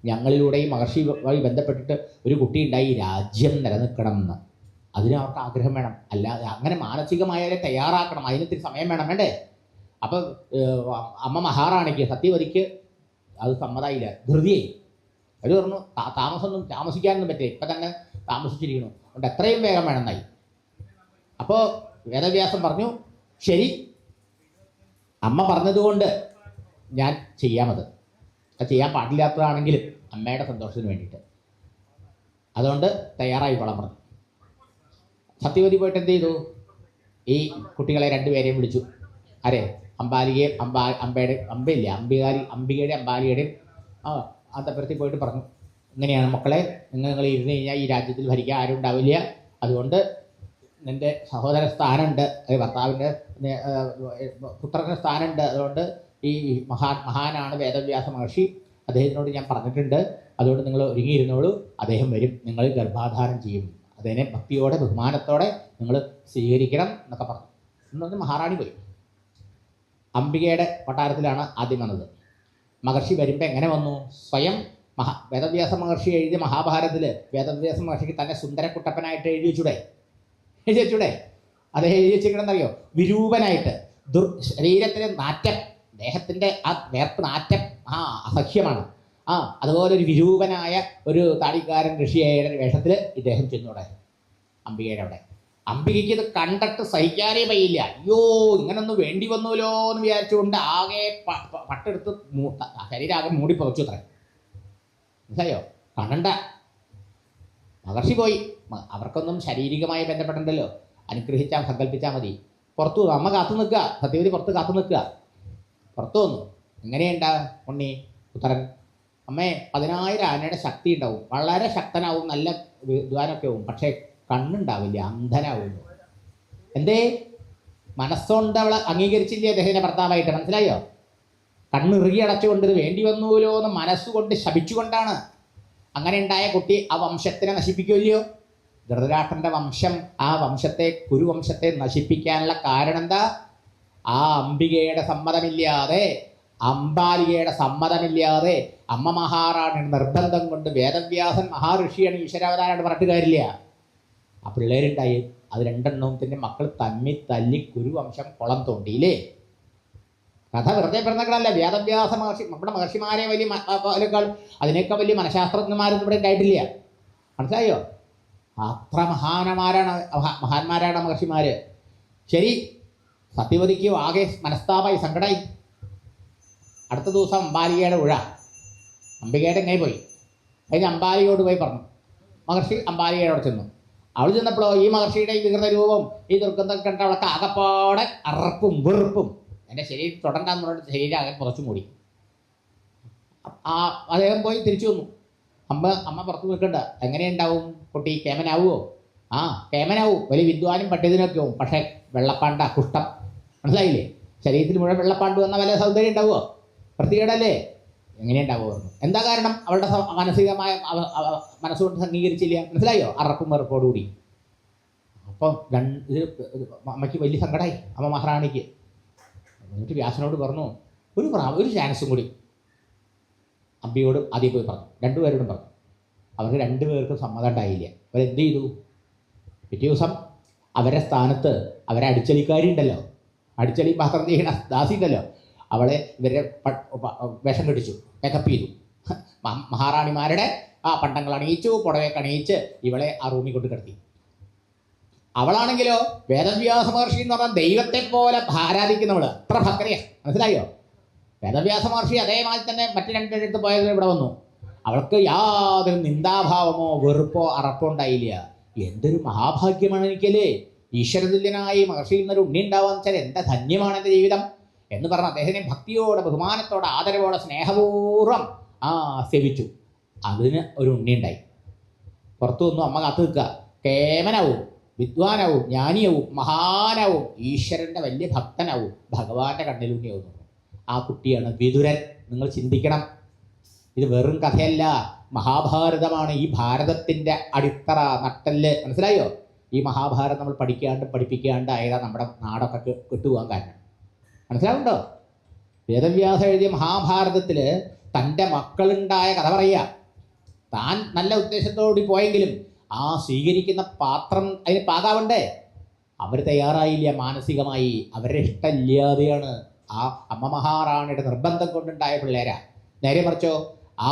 Speaker 3: ഞങ്ങളിലൂടെ ഈ മഹർഷി വഴി ബന്ധപ്പെട്ടിട്ട് ഒരു കുട്ടി ഉണ്ടായി രാജ്യം നിലനിൽക്കണം എന്ന്. അതിന് അവർക്ക് ആഗ്രഹം വേണം. അല്ലാതെ അങ്ങനെ മാനസികമായവരെ തയ്യാറാക്കണം, അതിനിത്തിരി സമയം വേണം, വേണ്ടേ? അപ്പം അമ്മ മഹാറാണിക്ക് സത്യവതിക്ക് അത് സമ്മതമായില്ല, ധൃതിയായി. അവർ പറഞ്ഞു താമസിക്കാനൊന്നും പറ്റില്ല, ഇപ്പം തന്നെ താമസിച്ചിരിക്കണം, അതുകൊണ്ട് എത്രയും വേഗം വേണമെന്നായി. അപ്പോൾ വേദവ്യാസം പറഞ്ഞു ശരി, അമ്മ പറഞ്ഞതുകൊണ്ട് ഞാൻ ചെയ്യാമത്. അത് ചെയ്യാൻ പാടില്ലാത്തതാണെങ്കിലും അമ്മയുടെ സന്തോഷത്തിന് വേണ്ടിയിട്ട്, അതുകൊണ്ട് തയ്യാറായി കൊള്ളാൻ പറഞ്ഞു. സത്യവതി പോയിട്ട് എന്ത് ചെയ്തു? ഈ കുട്ടികളെ രണ്ടുപേരെയും വിളിച്ചു. ആരെ? അംബാലികയും അംബികയുടെയും അംബാലിയുടെയും അന്തപുരത്തിൽ പോയിട്ട് പറഞ്ഞു ഇങ്ങനെയാണ് മക്കളെ, നിങ്ങൾ ഇരുന്ന് കഴിഞ്ഞാൽ ഈ രാജ്യത്തിൽ ഭരിക്കാൻ ആരും ഉണ്ടാവില്ല, അതുകൊണ്ട് നിൻ്റെ സഹോദര സ്ഥാനമുണ്ട്, ഭർത്താവിൻ്റെ പുത്രൻ്റെ സ്ഥാനമുണ്ട്, അതുകൊണ്ട് ഈ മഹാനാണ് വേദവ്യാസ മഹർഷി, അദ്ദേഹത്തിനോട് ഞാൻ പറഞ്ഞിട്ടുണ്ട്, അതുകൊണ്ട് നിങ്ങൾ ഒരുങ്ങിയിരുന്നോളൂ, അദ്ദേഹം വരും, നിങ്ങൾ ഗർഭാധാനം ചെയ്യും, അതിനെ ഭക്തിയോടെ ബഹുമാനത്തോടെ നിങ്ങൾ സ്വീകരിക്കണം എന്നൊക്കെ പറഞ്ഞു. എന്നൊന്ന് മഹാറാണി പോയി. അംബികയുടെ കൊട്ടാരത്തിലാണ് ആദ്യം വന്നത്. മഹർഷി വരുമ്പോൾ എങ്ങനെ വന്നു? സ്വയം വേദവ്യാസ മഹർഷി എഴുതിയ മഹാഭാരതത്തിൽ വേദവ്യാസ മഹർഷിക്ക് തന്നെ സുന്ദരക്കുട്ടപ്പനായിട്ട് എഴുതി വെച്ചൂടെ? അദ്ദേഹം എഴുതി വെച്ചിരിക്കണമെന്നറിയോ? വിരൂപനായിട്ട്, ശരീരത്തിലെ നാറ്റം, ദേഹത്തിൻ്റെ ആ വേർപ്പ് നാറ്റം അസഹ്യമാണ്. അതുപോലെ ഒരു വിരൂപനായ ഒരു താടിക്കാരൻ ഋഷിയുടെ വേഷത്തിൽ ഇദ്ദേഹം ചെന്നൂടെ അംബികയുടെ അവിടെ. അംബികയ്ക്ക് ഇത് കണ്ടിട്ട് സഹിക്കാനേ വയ്യില്ല. അയ്യോ ഇങ്ങനൊന്നും വേണ്ടി വന്നല്ലോ എന്ന് വിചാരിച്ചുകൊണ്ട് ആകെ പട്ടെടുത്ത് ശരീരാകെ മൂടി പുറച്ചു അത്രേ. മനസ്സിലായോ? കാണണ്ട. മഹർഷി പോയി. അവർക്കൊന്നും ശാരീരികമായി ബന്ധപ്പെട്ടുണ്ടല്ലോ, അനുഗ്രഹിച്ചാൽ സങ്കല്പിച്ചാൽ മതി. പുറത്തു അമ്മ കാത്തു നിൽക്കുക, സത്യവതി പുറത്ത് കാത്തു നിൽക്കുക. പുറത്തു വന്നു. എങ്ങനെയുണ്ടാ ഉണ്ണി പുത്രൻ? അമ്മേ 10,000 ആനയുടെ ശക്തി ഉണ്ടാവും, വളരെ ശക്തനാവും, നല്ല വിദ്വാനൊക്കെ ആവും, പക്ഷേ കണ്ണുണ്ടാവില്ല, അന്ധനാവുന്നു. എന്തേ? മനസ്സുകൊണ്ട് അവൾ അംഗീകരിച്ചില്ലേ അദ്ദേഹത്തിൻ്റെ ഭർത്താവായിട്ട്. മനസ്സിലായോ? കണ്ണിറുകി അടച്ചുകൊണ്ട് ഇത് വേണ്ടി വന്നുല്ലോ എന്ന് മനസ്സുകൊണ്ട് ശപിച്ചുകൊണ്ടാണ്. അങ്ങനെ ഉണ്ടായ കുട്ടി ആ വംശത്തിനെ നശിപ്പിക്കുമല്ലയോ? ധൃതരാഷ്ട്രൻ്റെ വംശം, ആ വംശത്തെ കുരുവംശത്തെ നശിപ്പിക്കാനുള്ള കാരണം എന്താ? ആ അംബികയുടെ സമ്മതമില്ലാതെ, അംബാലികയുടെ സമ്മതമില്ലാതെ, അമ്മ മഹാറാണിയുടെ നിർബന്ധം കൊണ്ട് വേദവ്യാസൻ മഹാഋഷിയാണ് ഈശ്വരാവതാരമായിട്ട് പറഞ്ഞിട്ട് കാര്യമില്ല. ആ പിള്ളേരുണ്ടായി, അത് രണ്ടെണ്ണത്തിന്റെ മക്കൾ തല്ലി കുരുവംശം കുളം തോണ്ടിയില്ലേ? കഥ വെറുതെ പിറന്നകളല്ല. വേദവ്യാസ മഹർഷി, നമ്മുടെ മഹർഷിമാരെ വലിയ അതിനേക്കാൾ വലിയ മനഃശാസ്ത്രജ്ഞന്മാരൊന്നും ഇവിടെ ഉണ്ടായിട്ടില്ല. മനസ്സിലായോ? അത്ര മഹാന്മാരാണ് മഹർഷിമാര്. ശരി, സത്യവതിക്ക് ആകെ മനസ്താപായി, സങ്കടമായി. അടുത്ത ദിവസം അംബാലികയുടെ ഉഴ, അംബികയുടെ എങ്ങനെ പോയി കഴിഞ്ഞ് അംബാലികയോട് പോയി പറഞ്ഞു. മഹർഷി അംബാലികയോട് ചെന്നു. അവൾ ചെന്നപ്പോഴോ ഈ മഹർഷിയുടെ ഈ വികൃത രൂപം, ഈ ദുർഗന്ധം കണ്ട അവൾക്ക് ആകപ്പാടെ അറപ്പും വെറുപ്പും. എൻ്റെ ശരീരം തൊടണ്ടാന്ന് പറഞ്ഞിട്ട് ശരീരം ആകെ കുറച്ചു മൂടി. അദ്ദേഹം പോയി തിരിച്ചു വന്നു. അമ്മ പുറത്ത് നിൽക്കണ്ട, എങ്ങനെയുണ്ടാവും കുട്ടി, കേമനാവുമോ? ആ കേമനാവും, വലിയ വിദ്വാനും പണ്ഡിതനൊക്കെ ആവും, പക്ഷേ വെള്ളപ്പാണ്ട കുഷ്ഠം, മനസ്സിലായില്ലേ? ശരീരത്തിൽ മുഴുവൻ വെള്ളപ്പാണ്ട് വന്ന വല്ല സൗന്ദര്യം ഉണ്ടാവുമോ? വൃത്തികേടല്ലേ? എങ്ങനെയുണ്ടാവുമായിരുന്നു? എന്താ കാരണം? അവളുടെ മാനസികമായ മനസ്സുകൊണ്ട് അംഗീകരിച്ചില്ല, മനസ്സിലായോ? അറപ്പും വെറുപ്പോടുകൂടി. അപ്പം അമ്മയ്ക്ക് വലിയ സങ്കടമായി, അമ്മ മഹാറാണിക്ക്. എന്നിട്ട് വ്യാസനോട് പറഞ്ഞു, ഒരു ചാൻസും കൂടി. അമ്പിയോടും ആദ്യം പോയി പറഞ്ഞു, രണ്ടുപേരോടും പറഞ്ഞു. അവർക്ക് രണ്ടുപേർക്കും സമ്മതം ഉണ്ടായില്ല. അവരെന്ത് ചെയ്തു? പിറ്റേ ദിവസം അവരുടെ സ്ഥാനത്ത് അവരെ അടിച്ചലിക്കാരി ഉണ്ടല്ലോ, അടിച്ചലി പാത്രം ചെയ്യണ ദാസി ഉണ്ടല്ലോ, അവളെ ഇവരെ വേഷം കെട്ടിച്ചു, മേക്കപ്പ് ചെയ്തു. മഹാറാണിമാരുടെ ആ പണ്ടങ്ങൾ അണിയിച്ചു, പുടവയൊക്കെ അണിയിച്ച് ഇവളെ ആ റൂമിൽ കൊണ്ട് കിടത്തി. അവളാണെങ്കിലോ വേദവ്യാസ മഹർഷി എന്ന് പറഞ്ഞാൽ ദൈവത്തെ പോലെ ആരാധിക്കുന്നവള്, അത്ര ഭക്തനെയാ, മനസ്സിലായോ? വേദവ്യാസ മഹർഷി അതേമാതിരി തന്നെ മറ്റു രണ്ടിടത്ത് പോയത് ഇവിടെ വന്നു. അവൾക്ക് യാതൊരു നിന്ദാഭാവമോ വെറുപ്പോ അറപ്പോ ഉണ്ടായില്ല. എന്തൊരു മഹാഭാഗ്യമാണ് എനിക്കല്ലേ, ഈശ്വരതുല്യനായി മഹർഷിയിൽ നിന്നൊരു ഉണ്ണി ഉണ്ടാവാന്ന് വെച്ചാൽ എന്താ ധന്യമാണ് എൻ്റെ ജീവിതം എന്ന് പറഞ്ഞ് അദ്ദേഹത്തിനെ ഭക്തിയോടെ, ബഹുമാനത്തോടെ, ആദരവോടെ, സ്നേഹപൂർവ്വം സേവിച്ചു. അതിന് ഒരു ഉണ്ണി ഉണ്ടായി. പുറത്തു വന്നു. അമ്മ കാത്തു നിൽക്കുക. കേമനാവും, വിദ്വാനാവും, ജ്ഞാനിയാവും, മഹാനാവും, ഈശ്വരൻ്റെ വലിയ ഭക്തനാവും, ഭഗവാന്റെ കണ്ണിലുണ്ണിയാവും. ആ കുട്ടിയാണ് വിതുരൻ. നിങ്ങൾ ചിന്തിക്കണം, ഇത് വെറും കഥയല്ല, മഹാഭാരതമാണ് ഈ ഭാരതത്തിൻ്റെ അടിത്തറ, നട്ടല്, മനസ്സിലായോ? ഈ മഹാഭാരതം നമ്മൾ പഠിപ്പിക്കാണ്ട് ആയതാ നമ്മുടെ നാടൊക്കെ കെട്ടുപോകാൻ കാരണം. മനസ്സിലാവുണ്ടോ? വേദവ്യാസം എഴുതിയ മഹാഭാരതത്തിൽ തൻ്റെ മക്കളുണ്ടായ കഥ പറയുക. താൻ നല്ല ഉദ്ദേശത്തോടുകൂടി പോയെങ്കിലും ആ സ്വീകരിക്കുന്ന പാത്രം അതിന് പാകാവണ്ടേ? അവർ തയ്യാറായില്ല മാനസികമായി, അവരുടെ ഇഷ്ടമില്ലാതെയാണ്. ആ അമ്മ മഹാറാണിയുടെ നിർബന്ധം കൊണ്ടുണ്ടായ പിള്ളേരാ. നേരെ മറിച്ചോ ആ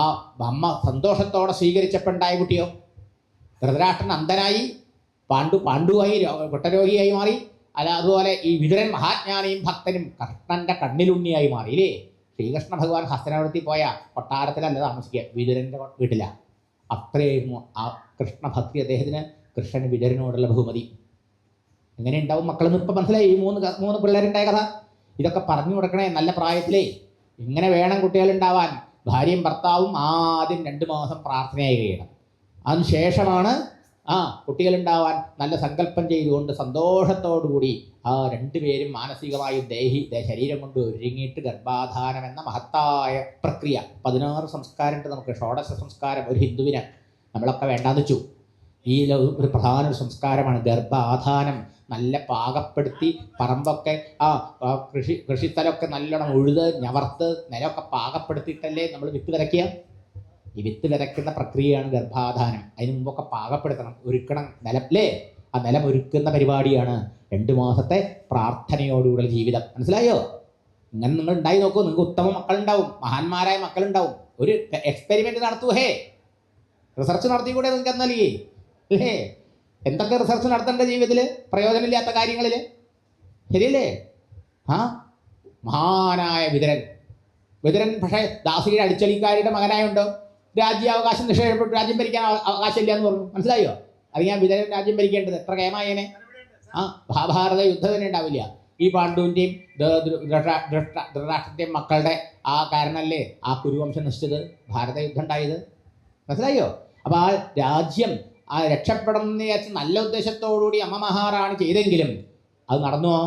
Speaker 3: അമ്മ സന്തോഷത്തോടെ സ്വീകരിച്ചപ്പോണ്ടായ കുട്ടിയോ? ധൃതരാഷ്ട്രൻ അന്ധനായി, പാണ്ഡുവായി കുട്ടരോഗിയായി മാറി. അതുപോലെ ഈ വിതുരൻ മഹാജ്ഞാനിയും ഭക്തനും കൃഷ്ണന്റെ കണ്ണിലുണ്ണിയായി മാറി. ഇല്ലേ? ശ്രീകൃഷ്ണ ഭഗവാൻ ഹസ്തനാവൃത്തി പോയ കൊട്ടാരത്തിലല്ല താമസിക്കുക, വിതുരൻ്റെ വീട്ടില. അത്രയായിരുന്നു ആ കൃഷ്ണഭക്തി അദ്ദേഹത്തിന്, കൃഷ്ണന് വിതുരനോടുള്ള ബഹുമതി. എങ്ങനെ ഉണ്ടാവും മക്കളെന്ന് ഇപ്പം മനസ്സിലായി? ഈ മൂന്ന് പിള്ളേരുണ്ടായ കഥ. ഇതൊക്കെ പറഞ്ഞു കൊടുക്കണേ നല്ല പ്രായത്തിലേ. ഇങ്ങനെ വേണം കുട്ടികളുണ്ടാവാൻ. ഭാര്യയും ഭർത്താവും ആദ്യം 2 മാസം പ്രാർത്ഥനയായി കഴിയണം. അതിനുശേഷമാണ് കുട്ടികളുണ്ടാവാൻ നല്ല സങ്കല്പം ചെയ്തുകൊണ്ട് സന്തോഷത്തോടുകൂടി ആ 2 പേരും മാനസികമായും ശരീരം കൊണ്ട് ഒരുങ്ങിയിട്ട് ഗർഭാധാനം എന്ന മഹത്തായ പ്രക്രിയ. 16 സംസ്കാരമുണ്ട് നമുക്ക്, ഷോഡശ സംസ്കാരം ഒരു ഹിന്ദുവിന്. നമ്മളൊക്കെ വേണ്ടാന്ന് വെച്ചു. ഈ ഒരു പ്രധാന സംസ്കാരമാണ് ഗർഭാധാനം. നല്ല പാകപ്പെടുത്തി പറമ്പൊക്കെ കൃഷിസ്ഥലമൊക്കെ നല്ലോണം ഉഴുത് ഞവർത്ത് നിലമൊക്കെ പാകപ്പെടുത്തിയിട്ടല്ലേ നമ്മൾ വിത്ത് വിതയ്ക്കുക. ഈ വിത്ത് വിതയ്ക്കുന്ന പ്രക്രിയയാണ് ഗർഭാധാനം. അതിന് മുമ്പൊക്കെ പാകപ്പെടുത്തണം, ഒരുക്കണം നിലം, അല്ലേ? ആ നിലം ഒരുക്കുന്ന പരിപാടിയാണ് 2 മാസത്തെ പ്രാർത്ഥനയോടുകൂടിയ ജീവിതം. മനസ്സിലായോ? ഇങ്ങനെ നിങ്ങൾ ഉണ്ടായി നോക്കൂ, നിങ്ങൾക്ക് ഉത്തമ മക്കളുണ്ടാവും, മഹാന്മാരായ മക്കളുണ്ടാവും. ഒരു എക്സ്പെരിമെന്റ് നടത്തൂ. റിസർച്ച് നടത്തിക്കൂടെ നിങ്ങൾക്ക് എന്നല്ലേ? അല്ലേ? എന്തൊക്കെ റിസർച്ച് നടത്തേണ്ട ജീവിതത്തിൽ പ്രയോജനമില്ലാത്ത കാര്യങ്ങളിൽ, ശരിയല്ലേ? മഹാനായ വിതുരൻ പക്ഷേ ദാസിയുടെ അടിച്ചലിക്കാരിയുടെ മകനായുണ്ടോ രാജ്യാവകാശം നിഷേധപ്പെട്ടു, രാജ്യം ഭരിക്കാൻ അവകാശമില്ല എന്ന് പറഞ്ഞു. മനസ്സിലായോ? അത് ഞാൻ വിതുരൻ രാജ്യം ഭരിക്കേണ്ടത് എത്ര കേമായേനെ. മഹാഭാരത യുദ്ധം തന്നെ ഉണ്ടാവില്ല. ഈ പാണ്ഡുവിൻ്റെയും ധൃതരാഷ്ട്രൻ്റെയും മക്കളുടെ ആ കാരണമല്ലേ ആ കുരുവംശം നശിച്ചത്, ഭാരത യുദ്ധം ഉണ്ടായത്. മനസ്സിലായോ? അപ്പോൾ ആ രാജ്യം രക്ഷപ്പെടുന്ന വിചാരിച്ച് നല്ല ഉദ്ദേശത്തോടുകൂടി അമ്മ മഹാറാണി ചെയ്തെങ്കിലും അത് നടന്നുവോ?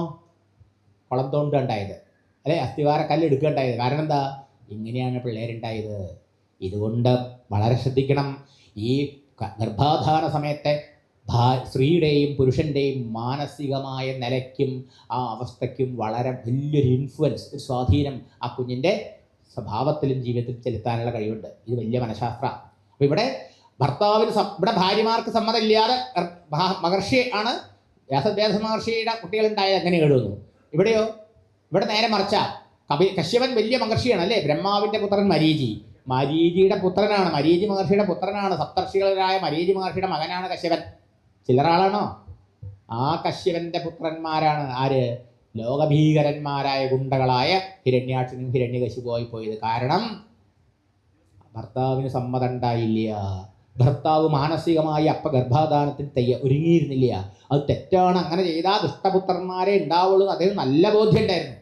Speaker 3: കുളം തോണ്ടുണ്ടായത്, അല്ലെ? അസ്ഥിവാര കല്ല് എടുക്കുകയുണ്ടായത്. കാരണം എന്താ? ഇങ്ങനെയാണ് പിള്ളേരുണ്ടായത്. ഇതുകൊണ്ട് വളരെ ശ്രദ്ധിക്കണം. ഈ ഗർഭാധാന സമയത്തെ സ്ത്രീയുടെയും പുരുഷൻ്റെയും മാനസികമായ നിലയ്ക്കും ആ അവസ്ഥയ്ക്കും വളരെ വലിയൊരു ഇൻഫ്ലുവൻസ്, ഒരു സ്വാധീനം ആ കുഞ്ഞിൻ്റെ സ്വഭാവത്തിലും ജീവിതത്തിലും ചെലുത്താനുള്ള കഴിവുണ്ട്. ഇത് വലിയ മനഃശാസ്ത്ര. അപ്പോൾ ഇവിടെ ഇവിടെ ഭാര്യമാർക്ക് സമ്മതമില്ലാതെ മഹർഷി ആണ് വ്യാസ മഹർഷിയുടെ കുട്ടികളുണ്ടായത്. എങ്ങനെ എഴുതുന്നു? ഇവിടെയോ? ഇവിടെ നേരെ മറിച്ച കശ്യപൻ വലിയ മഹർഷിയാണ്, അല്ലേ? ബ്രഹ്മാവിൻ്റെ പുത്രൻ മരീചിയുടെ പുത്രനാണ്, മരീചി മഹർഷിയുടെ പുത്രനാണ്. സപ്തർഷികളായ മരീചി മഹർഷിയുടെ മകനാണ് കശ്യപൻ. ചില്ലറാളാണോ? ആ കശ്യപന്റെ പുത്രന്മാരാണ് ആര്? ലോകഭീകരന്മാരായ ഗുണ്ടകളായ ഹിരണ്യാക്ഷനും ഹിരണ്യകശിപുവായി പോയത്. കാരണം ഭർത്താവിന് സമ്മതം ഉണ്ടായില്ല. ഭർത്താവ് മാനസികമായി ഗർഭാധാനത്തിന് ഒരുങ്ങിയിരുന്നില്ല. അത് തെറ്റാണ്, അങ്ങനെ ചെയ്താൽ ദുഷ്ടപുത്രന്മാരെ ഉണ്ടാവുള്ളൂ. അദ്ദേഹം നല്ല ബോധ്യം ഉണ്ടായിരുന്നു.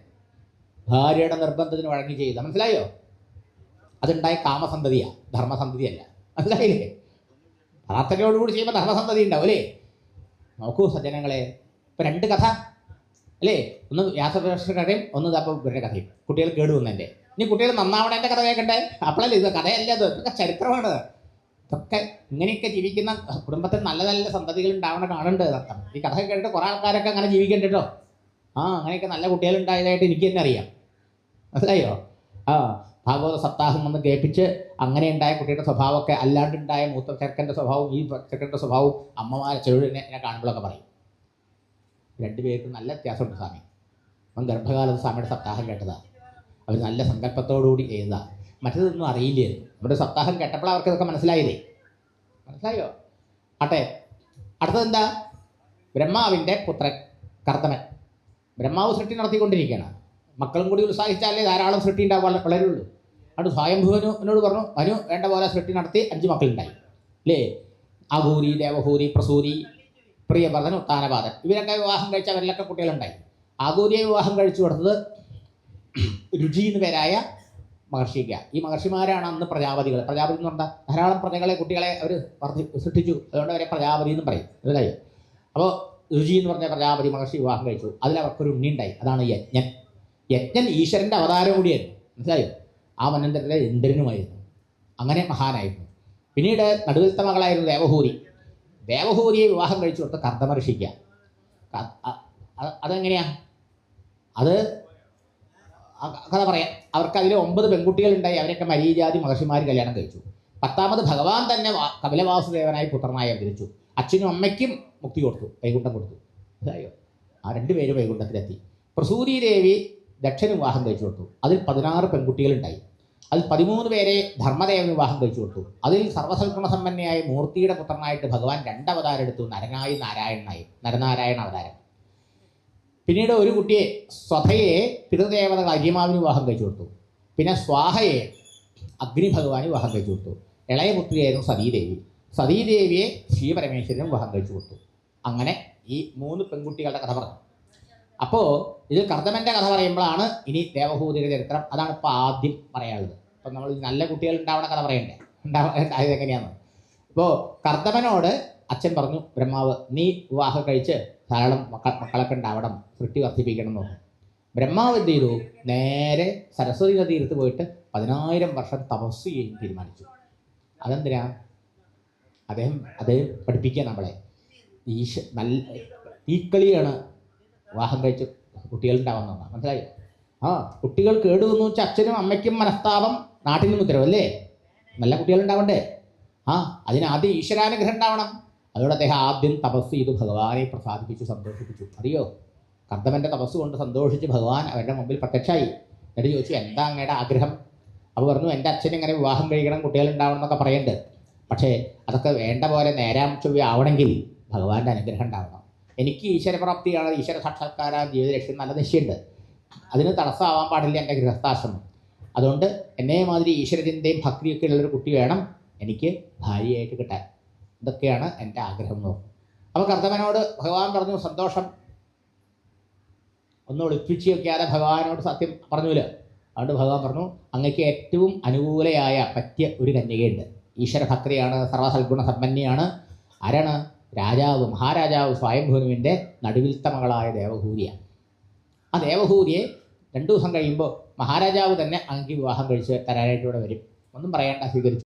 Speaker 3: ഭാര്യയുടെ നിർബന്ധത്തിന് വഴങ്ങി ചെയ്ത. മനസ്സിലായോ? അതുണ്ടായ കാമസന്തതിയാണ്, ധർമ്മസന്തതിയല്ല. മനസ്സിലായില്ലേ? പ്രാർത്ഥനയോടുകൂടി ചെയ്യുമ്പോൾ ധർമ്മസന്തതി ഉണ്ടാവും അല്ലേ? നോക്കൂ സജ്ജനങ്ങളെ, ഇപ്പം 2 കഥ അല്ലേ? ഒന്ന് വ്യാസപ്രശ്ന കഥയും ഒന്ന് അപ്പോൾ ഇവരുടെ കഥയും. കുട്ടികൾ കേടുവന്നതിൻ്റെ. ഇനി കുട്ടികൾ നന്നാവണേൻ്റെ കഥ കേൾക്കണ്ടേ? അപ്പോഴല്ലേ ഇത് കഥയല്ല, അത് ഇതൊക്കെ ചരിത്രമാണ്. ഇതൊക്കെ ഇങ്ങനെയൊക്കെ ജീവിക്കുന്ന കുടുംബത്തിൽ നല്ല നല്ല സന്തതികൾ ഉണ്ടാവണ കാണേണ്ടത് അർത്ഥം. ഈ കഥ കേട്ടിട്ട് കുറേ ആൾക്കാരൊക്കെ അങ്ങനെ ജീവിക്കണ്ട കേട്ടോ. അങ്ങനെയൊക്കെ നല്ല കുട്ടികളുണ്ടായതായിട്ട് എനിക്ക് തന്നെ അറിയാം. മനസ്സിലായോ? ഭാഗവത സപ്താഹം വന്ന് കേൾപ്പിച്ച് അങ്ങനെ ഉണ്ടായ കുട്ടിയുടെ സ്വഭാവമൊക്കെ അല്ലാണ്ടുണ്ടായ മൂത്ത ചെറുക്കൻ്റെ സ്വഭാവവും ഈ ചെറുക്കൻ്റെ സ്വഭാവവും അമ്മമാരെ ചെറുതിനെ എന്നെ കാണുമ്പോഴൊക്കെ പറയും. 2 പേർക്കും നല്ല വ്യത്യാസമുണ്ട്. സ്വാമി അവൻ ഗർഭകാലത്ത് സ്വാമിയുടെ സപ്താഹം കേട്ടതാണ്. അവർ നല്ല സങ്കല്പത്തോടുകൂടി ചെയ്തതാണ്. മറ്റേതൊന്നും അറിയില്ലായിരുന്നു. നമ്മുടെ സപ്താഹം കേട്ടപ്പോൾ അവർക്ക് ഇതൊക്കെ മനസ്സിലായില്ലേ? മനസ്സിലായോ? ആട്ടെ, അടുത്തതെന്താ? ബ്രഹ്മാവിൻ്റെ പുത്രൻ കർദമൻ. ബ്രഹ്മാവ് സൃഷ്ടി നടത്തിക്കൊണ്ടിരിക്കുകയാണ്. മക്കളും കൂടി ഉത്സാഹിച്ചാലേ ധാരാളം സൃഷ്ടി ഉണ്ടാവാൻ വളരുള്ളൂ. അതുകൊണ്ട് സ്വയംഭുവനോട് പറഞ്ഞു, മനു വേണ്ട പോലെ സൃഷ്ടി നടത്തി 5 മക്കളുണ്ടായി അല്ലേ? ആഭൂരി, ദേവഭൂരി, പ്രസൂരി, പ്രിയവർദ്ധൻ, ഉത്താനപാദൻ. ഇവരൊക്കെ വിവാഹം കഴിച്ചവരിലൊക്കെ കുട്ടികളുണ്ടായി. ആഗൂരിയെ വിവാഹം കഴിച്ചു കൊടുത്തത് രുചി എന്ന് പേരായ മഹർഷിക്ക. ഈ മഹർഷിമാരാണ് അന്ന് പ്രജാപതികൾ. പ്രജാപതി എന്ന് പറഞ്ഞാൽ ധാരാളം പ്രജകളെ കുട്ടികളെ അവർ സൃഷ്ടിച്ചു. അതുകൊണ്ട് അവരെ പ്രജാപതി എന്നും പറയും. മനസ്സിലായോ? അപ്പോൾ രുചി എന്ന് പറഞ്ഞ പ്രജാപതി മഹർഷി വിവാഹം കഴിച്ചു. അതിലവർക്കൊരു ഉണ്ണി ഉണ്ടായി. അതാണ് യജ്ഞൻ. യജ്ഞൻ ഈശ്വരൻ്റെ അവതാരം കൂടിയായിരുന്നു. മനസ്സിലായോ? ആ മന്നന്തരത്തിലെ ഇന്ദ്രനുമായിരുന്നു. അങ്ങനെ മഹാനായിരുന്നു. പിന്നീട് നടുവിലത്തെ മകളായിരുന്നു ദേവഹൂരി. ദേവഹൂരിയെ വിവാഹം കഴിച്ചു കൊടുത്ത കർദമ ഋഷിക്ക. അതെങ്ങനെയാണ്? അത് കഥ പറയാം. അവർക്ക് അതിൽ 9 പെൺകുട്ടികളുണ്ടായി. അവരൊക്കെ മരീചാതി മഹർഷിമാർ കല്യാണം കഴിച്ചു. 10ാമത് ഭഗവാൻ തന്നെ കപിലവാസുദേവനായി പുത്രനായി അവതരിച്ചു. അച്ഛനും അമ്മയ്ക്കും മുക്തി കൊടുത്തു, വൈകുണ്ഠം കൊടുത്തു. അതായോ? ആ 2 പേര് വൈകുണ്ഠത്തിലെത്തി. പ്രസൂരി ദേവി ദക്ഷന് വിവാഹം കഴിച്ചു കൊടുത്തു. അതിൽ 16 പെൺകുട്ടികളുണ്ടായി. അതിൽ 13 പേരെ ധർമ്മദേവന് വിവാഹം കഴിച്ചു കൊടുത്തു. അതിൽ സർവ്വസൽഗുണസമ്പന്നയായ മൂർത്തിയുടെ പുത്രനായിട്ട് ഭഗവാൻ 2 അവതാരം എടുത്തു. നരനായി നാരായണനായി, നരനാരായണ അവതാരം. പിന്നീട് ഒരു കുട്ടിയെ സ്വധയെ പിതൃദേവതകൾ അരിമാവിന് വിവാഹം കഴിച്ചു കൊടുത്തു. പിന്നെ സ്വാഹയെ അഗ്നി ഭഗവാന് വിവാഹം കഴിച്ചു കൊടുത്തു. ഇളയ പുത്രിയായിരുന്നു സതീദേവി. സതീദേവിയെ ശ്രീപരമേശ്വരനും വിവാഹം കഴിച്ചു കൊടുത്തു. അങ്ങനെ ഈ 3 പെൺകുട്ടികളുടെ കഥ പറഞ്ഞു. അപ്പോൾ ഇത് കർദമൻ്റെ കഥ പറയുമ്പോഴാണ് ഇനി ദേവഹൂതിയുടെ ചരിത്രം. അതാണ് ഇപ്പോൾ ആദ്യം പറയാനുള്ളത്. അപ്പം നമ്മൾ നല്ല കുട്ടികൾ ഉണ്ടാവുന്ന കഥ പറയണ്ടേ? ഉണ്ടായത് എങ്ങനെയാണെന്ന്. അപ്പോൾ കർദമനോട് അച്ഛൻ പറഞ്ഞു, ബ്രഹ്മാവ് നീ വിവാഹം കഴിച്ച് ധാരാളം മക്കളൊക്കെ ഉണ്ടാവണം, സൃഷ്ടി വർദ്ധിപ്പിക്കണം എന്ന് പറഞ്ഞു. ബ്രഹ്മാവ് എന്ത് ചെയ്തു? നേരെ സരസ്വതി നദി തീരത്ത് പോയിട്ട് 10,000 വർഷം തപസ് ചെയ്യാൻ തീരുമാനിച്ചു. അതെന്തിനാ? അദ്ദേഹം പഠിപ്പിക്കുക നമ്മളെ. നല്ല ഈക്കളിയാണ് വിവാഹം കഴിച്ച് കുട്ടികളുണ്ടാവുന്നതാണ്. മനസ്സിലായോ? കുട്ടികൾ കേടുവന്നു വെച്ചാൽ അച്ഛനും അമ്മയ്ക്കും മനസ്താപം, നാട്ടിനും ഉത്തരവല്ലേ? നല്ല കുട്ടികളുണ്ടാവണ്ടേ? അതിനാദ്യം ഈശ്വരാനുഗ്രഹം ഉണ്ടാവണം. അതോടെ അദ്ദേഹം ആദ്യം തപസ് ചെയ്തു ഭഗവാനെ പ്രസാദിപ്പിച്ചു, സന്തോഷിപ്പിച്ചു. അറിയോ? കർദമൻ്റെ തപസ് കൊണ്ട് സന്തോഷിച്ച് ഭഗവാൻ അവരുടെ മുമ്പിൽ പ്രത്യക്ഷമായി. എന്നിട്ട് ചോദിച്ചു, എന്താ അങ്ങയുടെ ആഗ്രഹം? അപ്പോൾ പറഞ്ഞു, എൻ്റെ അച്ഛൻ ഇങ്ങനെ വിവാഹം കഴിക്കണം, കുട്ടികളുണ്ടാവണം എന്നൊക്കെ പറയുന്നുണ്ട്. പക്ഷേ അതൊക്കെ വേണ്ട പോലെ നേരാം ചൊവ്വ ആവണമെങ്കിൽ ഭഗവാന്റെ അനുഗ്രഹം ഉണ്ടാവണം. എനിക്ക് ഈശ്വരപ്രാപ്തിയാണ്, ഈശ്വര സാക്ഷാത്കാരം ജീവിത ലക്ഷ്യം, നല്ല നിശ്ചയമുണ്ട്. അതിന് തടസ്സമാവാൻ പാടില്ല എൻ്റെ ഗൃഹസ്ഥാശ്രമം. അതുകൊണ്ട് എന്നെ മാതിരി ഈശ്വരചിന്തയും ഭക്തിയൊക്കെ ഉള്ളൊരു കുട്ടി വേണം എനിക്ക് ഭാര്യയായിട്ട് കിട്ടാൻ. ഇതൊക്കെയാണ് എൻ്റെ ആഗ്രഹം എന്ന് പറഞ്ഞു. അപ്പോൾ കർദമനോട് ഭഗവാൻ പറഞ്ഞു, സന്തോഷം. ഒന്ന് ഒളിപ്പിച്ച് വയ്ക്കാതെ ഭഗവാനോട് സത്യം പറഞ്ഞൂല്ലോ. അതുകൊണ്ട് ഭഗവാൻ പറഞ്ഞു, അങ്ങക്ക് ഏറ്റവും അനുകൂലയായ പറ്റിയ ഒരു കന്യകയുണ്ട്. ഈശ്വര ഭക്തിയാണ്, സർവ്വസൽഗുണ സമ്പന്നയാണ്. ആരാണ്? രാജാവ്, മഹാരാജാവ് സ്വയംഭുവിൻ്റെ നടുവിലത്തെ മകളായ ദേവഹൂരിയാണ്. ആ ദേവഹൂരിയെ 2 ദിവസം കഴിയുമ്പോൾ മഹാരാജാവ് തന്നെ അങ്ങ് വിവാഹം കഴിച്ച് തരാനായിട്ട് ഇവിടെ വരും. ഒന്നും പറയേണ്ട, സ്വീകരിച്ചു.